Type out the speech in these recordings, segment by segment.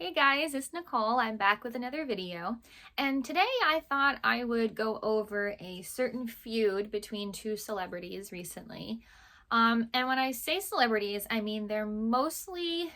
Hey guys, it's Nicole. I'm back with another video, and today I thought I would go over a certain feud between two celebrities recently. And when I say celebrities, I mean they're mostly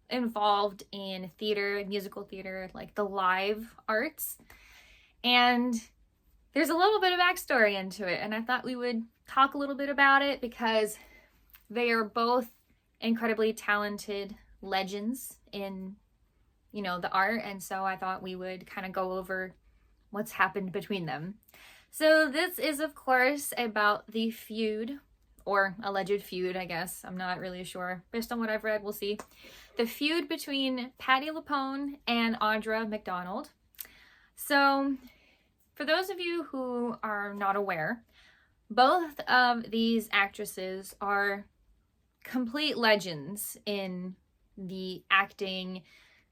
involved in theater, musical theater, like the live arts, and there's a little bit of backstory into it, and I thought we would talk a little bit about it because they are both incredibly talented legends in the art, and so I thought we would kind of go over what's happened between them. So this is of course about the feud, or alleged feud, I guess. I'm not really sure. Based on what I've read, we'll see. The feud between Patti LuPone and Audra McDonald. So for those of you who are not aware, both of these actresses are complete legends in the acting,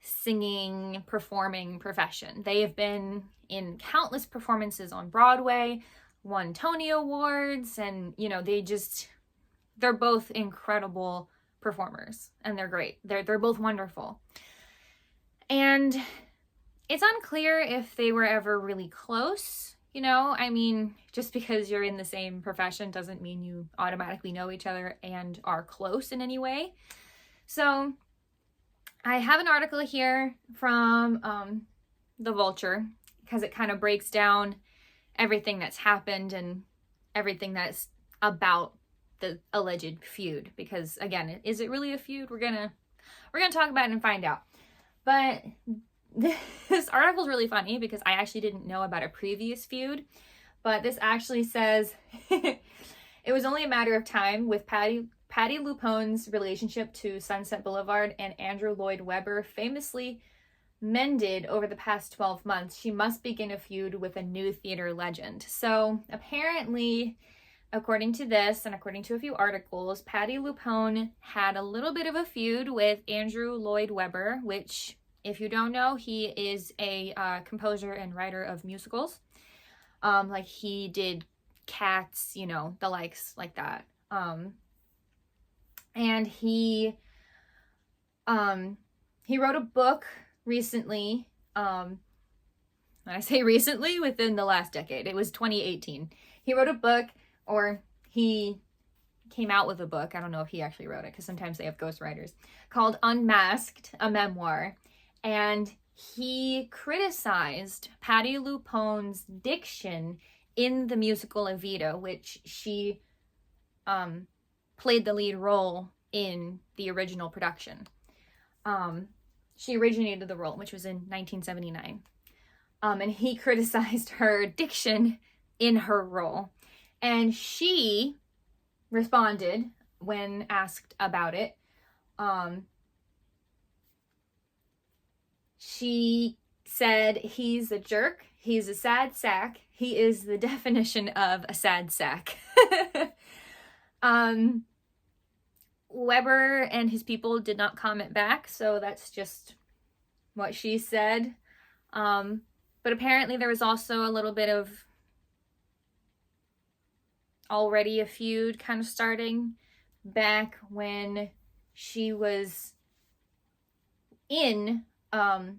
singing, performing profession. They have been in countless performances on Broadway, won Tony Awards, and they're both incredible performers, and they're great. They're both wonderful. And it's unclear if they were ever really close. I mean, just because you're in the same profession doesn't mean you automatically know each other and are close in any way. So I have an article here from The Vulture, because it kind of breaks down everything that's happened and everything that's about the alleged feud. Because again, is it really a feud? We're gonna talk about it and find out. But this article is really funny because I actually didn't know about a previous feud, but this actually says it was only a matter of time with Patti LuPone's relationship to Sunset Boulevard and Andrew Lloyd Webber famously mended over the past 12 months. She must begin a feud with a new theater legend. So apparently, according to this and according to a few articles, Patti LuPone had a little bit of a feud with Andrew Lloyd Webber, which, if you don't know, he is a composer and writer of musicals. Like he did Cats, the likes like that. And he wrote a book recently. When I say recently, within the last decade, it was 2018. He wrote a book, or he came out with a book. I don't know if he actually wrote it, because sometimes they have ghostwriters, called Unmasked, a memoir. And he criticized Patti LuPone's diction in the musical Evita, which she played the lead role in the original production. She originated the role, which was in 1979. And he criticized her diction in her role. And she responded when asked about it. She said, "He's a jerk. He's a sad sack. He is the definition of a sad sack." Webber and his people did not comment back, so that's just what she said. But apparently there was also a little bit of already a feud kind of starting back when she was in the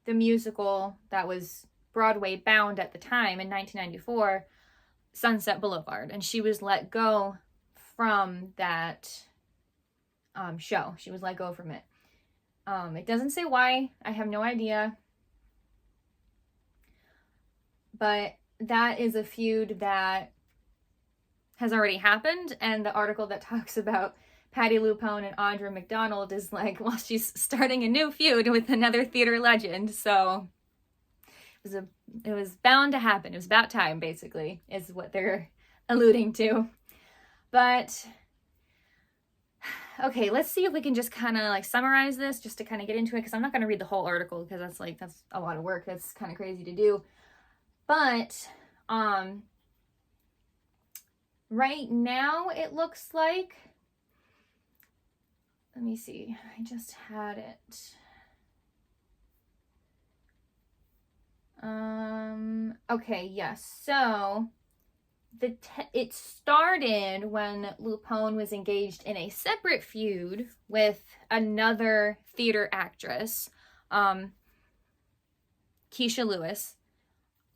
musical that was Broadway bound at the time in 1994, Sunset Boulevard, and she was let go from that show. She was let go from it. It doesn't say why. I have no idea. But that is a feud that has already happened, and the article that talks about Patti LuPone and Audra McDonald is like, well, she's starting a new feud with another theater legend, so it was bound to happen. It was about time, basically, is what they're alluding to. But okay, let's see if we can just kind of like summarize this just to kind of get into it, because I'm not going to read the whole article because that's a lot of work. That's kind of crazy to do. But right now it looks like, let me see, I just had it. Okay, yes. So it started when LuPone was engaged in a separate feud with another theater actress, Keisha Lewis,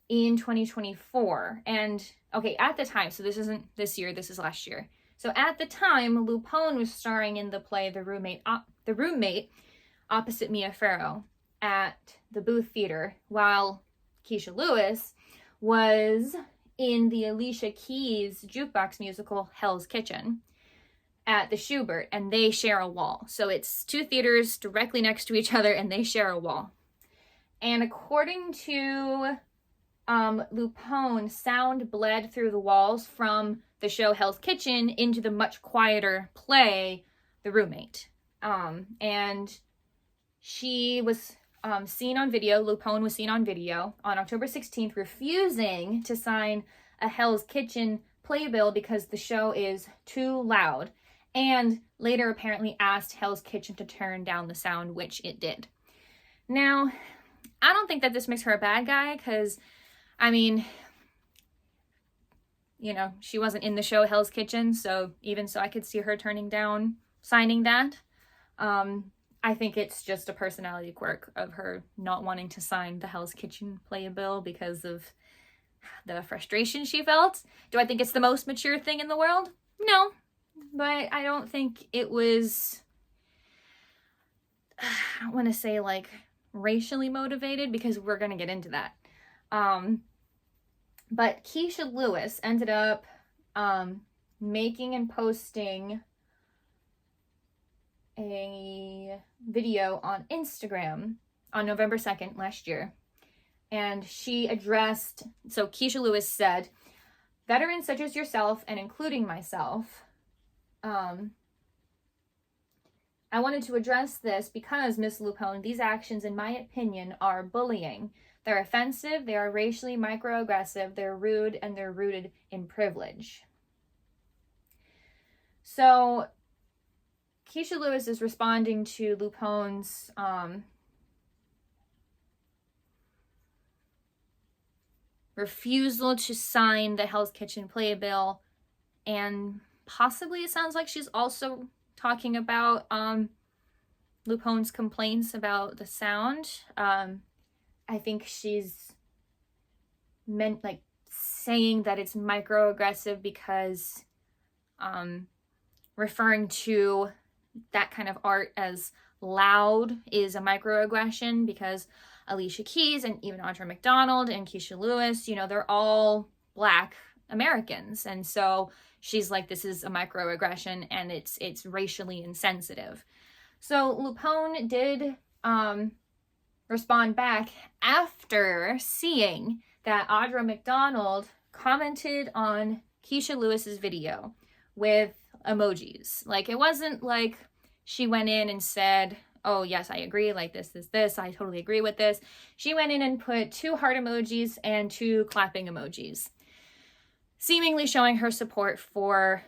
in 2024. And okay, at the time, so this isn't this year, this is last year. So at the time, LuPone was starring in the play The Roommate opposite Mia Farrow at the Booth Theater, while Keisha Lewis was in the Alicia Keys jukebox musical Hell's Kitchen at the Schubert, and they share a wall. So it's two theaters directly next to each other, and they share a wall. And according to LuPone, sound bled through the walls from the show Hell's Kitchen into the much quieter play The Roommate. And she was seen on video, LuPone was seen on video on October 16th refusing to sign a Hell's Kitchen playbill because the show is too loud, and later apparently asked Hell's Kitchen to turn down the sound, which it did. Now, I don't think that this makes her a bad guy, because, I mean, you know, she wasn't in the show Hell's Kitchen, so even so I could see her turning down signing that. I think it's just a personality quirk of her not wanting to sign the Hell's Kitchen playbill because of the frustration she felt. Do I think it's the most mature thing in the world? No, but I don't think it was, I don't want to say like racially motivated, because we're going to get into that. But Keisha Lewis ended up making and posting a video on Instagram on November 2nd last year. And she addressed, so Keisha Lewis said, "Veterans such as yourself, and including myself, I wanted to address this because, Miss LuPone, these actions, in my opinion, are bullying. They're offensive, they are racially microaggressive, they're rude, and they're rooted in privilege." So Keisha Lewis is responding to LuPone's refusal to sign the Hell's Kitchen playbill, and possibly it sounds like she's also talking about LuPone's complaints about the sound. I think she's meant like saying that it's microaggressive because referring to that kind of art as loud is a microaggression, because Alicia Keys and even Audra McDonald and Keisha Lewis, you know, they're all Black Americans. And so she's like, this is a microaggression and it's racially insensitive. So LuPone did respond back after seeing that Audra McDonald commented on Keisha Lewis's video with emojis. Like, it wasn't like she went in and said, "Oh yes, I agree, like this, I totally agree with this." She went in and put 2 heart emojis and 2 clapping emojis, seemingly showing her support for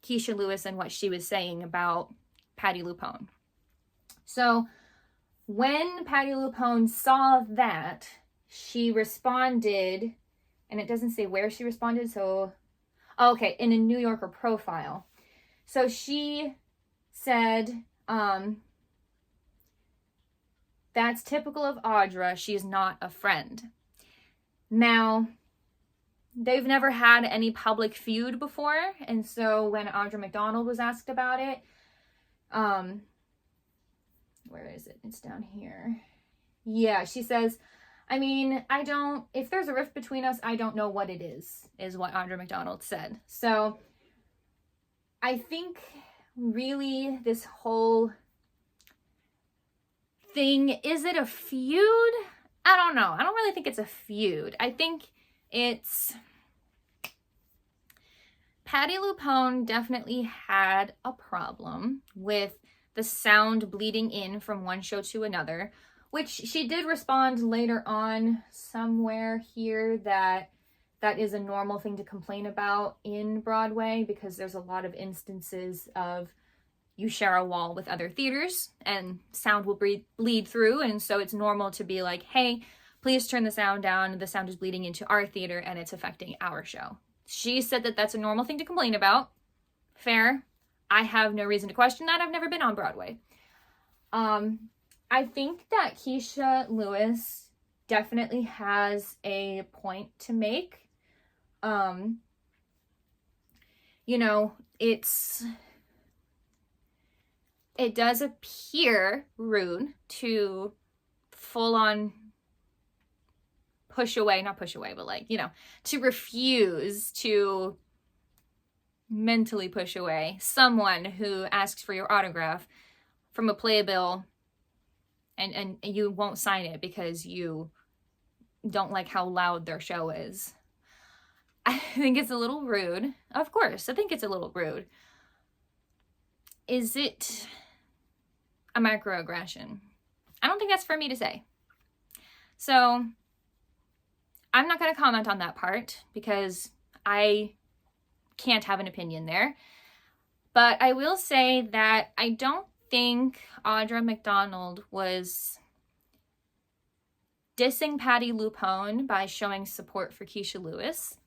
Keisha Lewis and what she was saying about Patti LuPone. So when Patti LuPone saw that, she responded, and it doesn't say where she responded, so okay, in a New Yorker profile. So she said, "That's typical of Audra. She's not a friend." Now, they've never had any public feud before, and so when Audra McDonald was asked about it, where is it? It's down here. Yeah, she says, "I mean, if there's a rift between us, I don't know what it is what Audra McDonald said. So I think really this whole thing, is it a feud? I don't know. I don't really think it's a feud. I think it's, Patti LuPone definitely had a problem with the sound bleeding in from one show to another, which she did respond later on somewhere here that is a normal thing to complain about in Broadway, because there's a lot of instances of you share a wall with other theaters and sound will bleed through, and so it's normal to be like, "Hey, please turn the sound down. The sound is bleeding into our theater and it's affecting our show." She said that that's a normal thing to complain about. Fair. I have no reason to question that. I've never been on Broadway. I think that Keisha Lewis definitely has a point to make. You know, it does appear rude to full on not push away, but like, you know, to refuse to mentally push away someone who asks for your autograph from a playbill and you won't sign it because you don't like how loud their show is. I think it's a little rude. Of course, I think it's a little rude. Is it a microaggression? I don't think that's for me to say. So I'm not going to comment on that part because I can't have an opinion there. But I will say that I don't think Audra McDonald was dissing Patti LuPone by showing support for Keisha Lewis.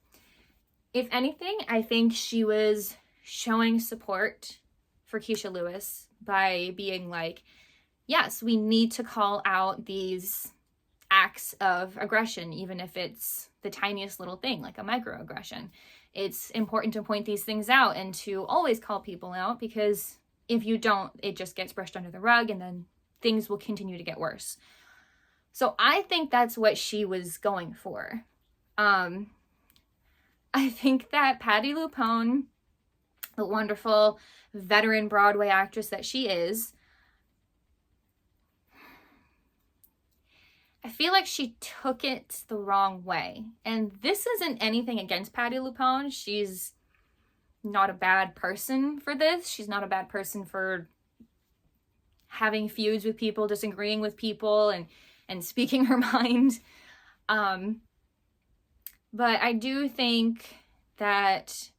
If anything, I think she was showing support for Keisha Lewis by being like, yes, we need to call out these acts of aggression, even if it's the tiniest little thing, like a microaggression. It's important to point these things out and to always call people out, because if you don't, it just gets brushed under the rug and then things will continue to get worse. So I think that's what she was going for. I think that Patti LuPone, the wonderful veteran Broadway actress that she is, I feel like she took it the wrong way. And this isn't anything against Patti LuPone. She's not a bad person for this. She's not a bad person for having feuds with people, disagreeing with people, and speaking her mind. But I do think that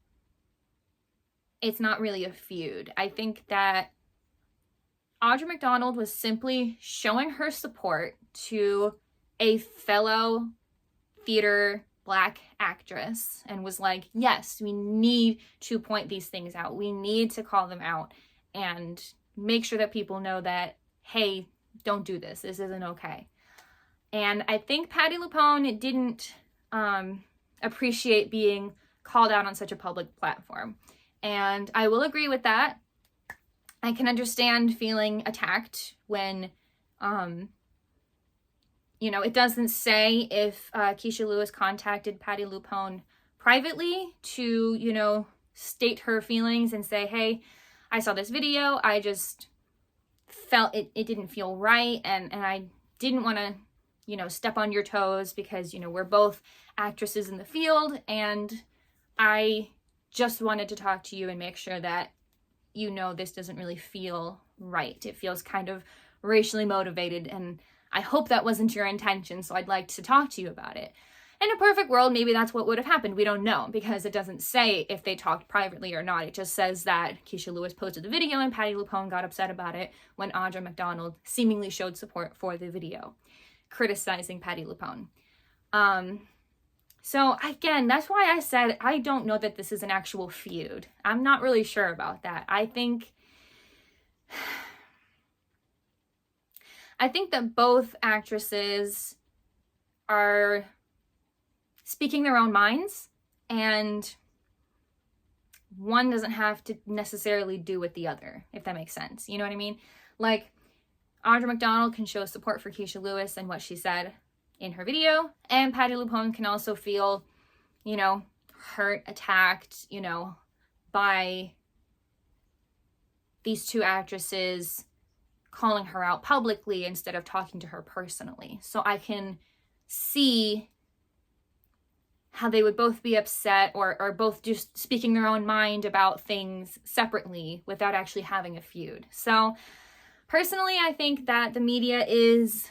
it's not really a feud. I think that Audra McDonald was simply showing her support to a fellow theater Black actress and was like, yes, we need to point these things out. We need to call them out and make sure that people know that, hey, don't do this. This isn't okay. And I think Patti LuPone didn't appreciate being called out on such a public platform. And I will agree with that. I can understand feeling attacked when, it doesn't say if Keisha Lewis contacted Patti LuPone privately to, state her feelings and say, hey, I saw this video. I just felt it didn't feel right. And I didn't want to, step on your toes because, we're both actresses in the field. And I just wanted to talk to you and make sure that, this doesn't really feel right. It feels kind of racially motivated. And I hope that wasn't your intention. So I'd like to talk to you about it. In a perfect world, maybe that's what would have happened. We don't know because it doesn't say if they talked privately or not. It just says that Keisha Lewis posted the video and Patti LuPone got upset about it when Audra McDonald seemingly showed support for the video, criticizing Patti LuPone. So again, that's why I said I don't know that this is an actual feud. I'm not really sure about that. I think that both actresses are speaking their own minds, and one doesn't have to necessarily do with the other, if that makes sense. You know what I mean? Like, Audra McDonald can show support for Keisha Lewis and what she said in her video, and Patti LuPone can also feel, hurt, attacked, by these two actresses calling her out publicly instead of talking to her personally. So I can see how they would both be upset or both just speaking their own mind about things separately without actually having a feud. So personally, I think that the media is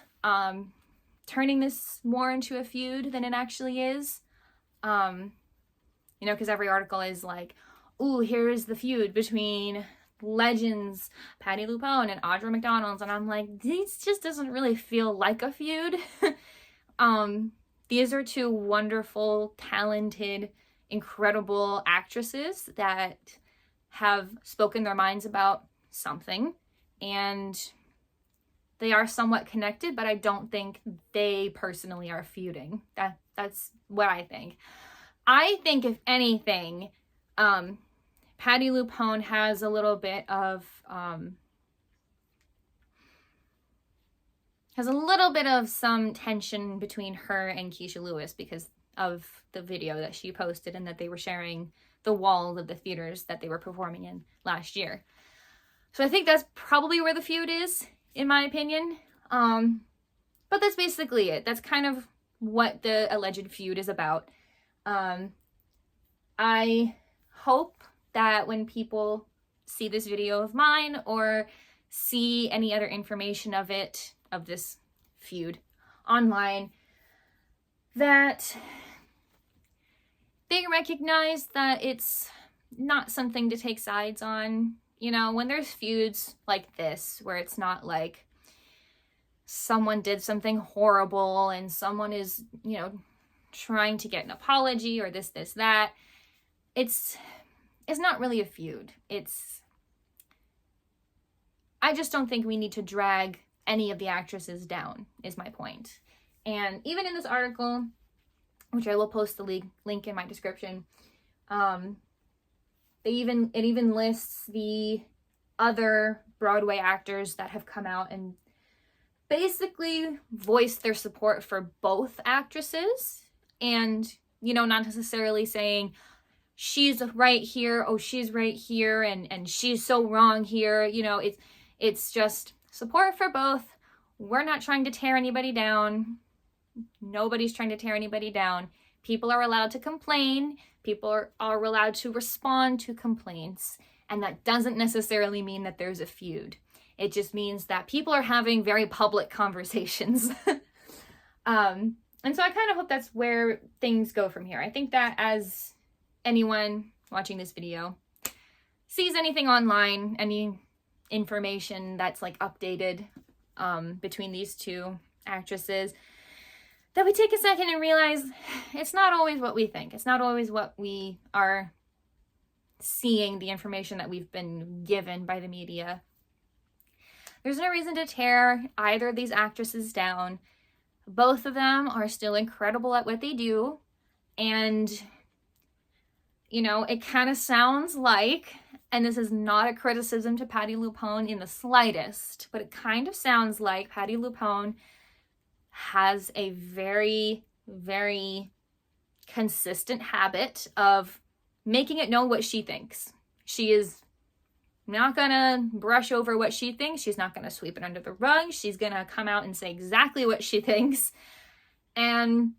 turning this more into a feud than it actually is. Because every article is like, ooh, here's the feud between legends Patti LuPone and Audra McDonald, and I'm like, this just doesn't really feel like a feud. These are two wonderful, talented, incredible actresses that have spoken their minds about something, and they are somewhat connected, but I don't think they personally are feuding. That's what I think. I think, if anything, Patti LuPone has a little bit of some tension between her and Keisha Lewis because of the video that she posted and that they were sharing the walls of the theaters that they were performing in last year. So I think that's probably where the feud is, in my opinion. But that's basically it. That's kind of what the alleged feud is about. I hope that when people see this video of mine or see any other information of this feud online, that they recognize that it's not something to take sides on. You know, when there's feuds like this, where it's not like someone did something horrible and someone is, you know, trying to get an apology or this, that, it's not really a feud. I just don't think we need to drag any of the actresses down, is my point. And even in this article, which I will post the link in my description, it even lists the other Broadway actors that have come out and basically voiced their support for both actresses, and, you know, not necessarily saying she's right here, oh, she's right here, and she's so wrong here. You know, it's just support for both. We're not trying to tear anybody down. Nobody's trying to tear anybody down. People are allowed to complain. People are allowed to respond to complaints. And that doesn't necessarily mean that there's a feud. It just means that people are having very public conversations. And so I kind of hope that's where things go from here. I think that as anyone watching this video sees anything online, any information that's like updated between these two actresses, that we take a second and realize it's not always what we think. It's not always what we are seeing, the information that we've been given by the media. There's no reason to tear either of these actresses down. Both of them are still incredible at what they do. And, you know, it kind of sounds like, and this is not a criticism to Patti LuPone in the slightest, but it kind of sounds like Patti LuPone has a very, very consistent habit of making it known what she thinks. She is not gonna brush over what she thinks. She's not gonna sweep it under the rug. She's gonna come out and say exactly what she thinks. And,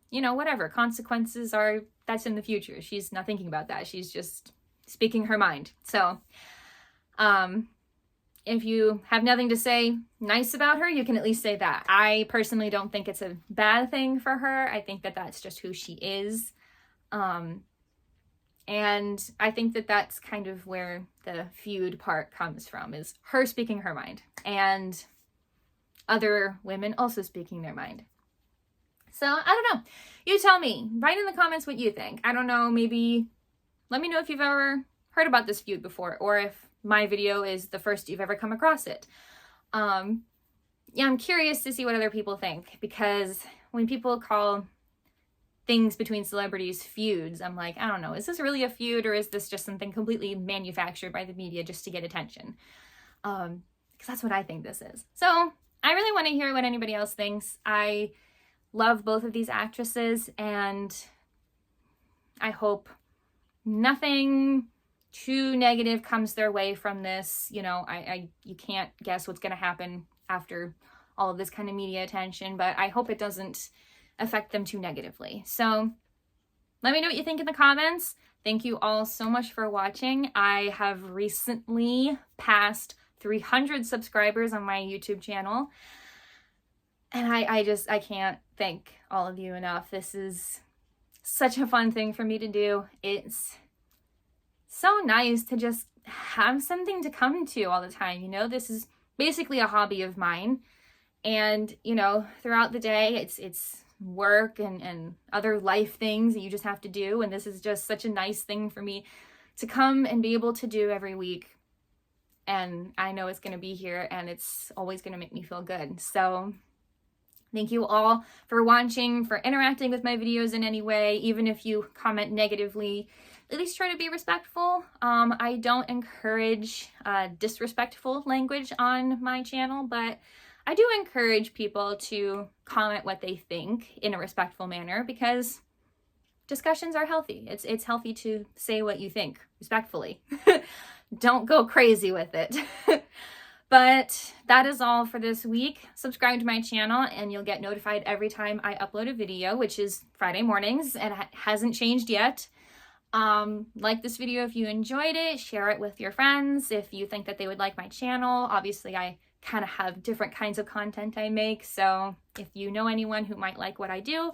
you know, whatever consequences are, that's in the future. She's not thinking about that. She's just speaking her mind. So, if you have nothing to say nice about her, you can at least say that. I personally don't think it's a bad thing for her. I think that that's just who she is. And I think that that's kind of where the feud part comes from, is her speaking her mind and other women also speaking their mind. So I don't know. You tell me. Write in the comments what you think. I don't know. Maybe let me know if you've ever heard about this feud before, or if my video is the first you've ever come across it. Yeah, I'm curious to see what other people think, because when people call things between celebrities feuds, I'm like, I don't know, is this really a feud, or is this just something completely manufactured by the media just to get attention? Because that's what I think this is. So I really want to hear what anybody else thinks. I love both of these actresses, and I hope nothing too negative comes their way from this. You know, you can't guess what's going to happen after all of this kind of media attention, but I hope it doesn't affect them too negatively. So let me know what you think in the comments. Thank you all so much for watching. I have recently passed 300 subscribers on my YouTube channel, and I can't thank all of you enough. This is such a fun thing for me to do. It's so nice to just have something to come to all the time. You know, this is basically a hobby of mine, and, you know, throughout the day, it's work and other life things that you just have to do. And this is just such a nice thing for me to come and be able to do every week. And I know it's going to be here and it's always going to make me feel good. So thank you all for watching, for interacting with my videos in any way. Even if you comment negatively, at least try to be respectful. I don't encourage disrespectful language on my channel, but I do encourage people to comment what they think in a respectful manner, because discussions are healthy. It's healthy to say what you think respectfully. Don't go crazy with it. But that is all for this week. Subscribe to my channel and you'll get notified every time I upload a video, which is Friday mornings, and it hasn't changed yet. Like this video if you enjoyed it, share it with your friends if you think that they would like my channel. Obviously, I kind of have different kinds of content I make, so if you know anyone who might like what I do,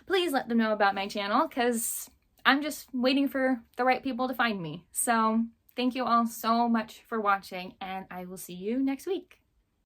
please let them know about my channel, because I'm just waiting for the right people to find me. So thank you all so much for watching, and I will see you next week.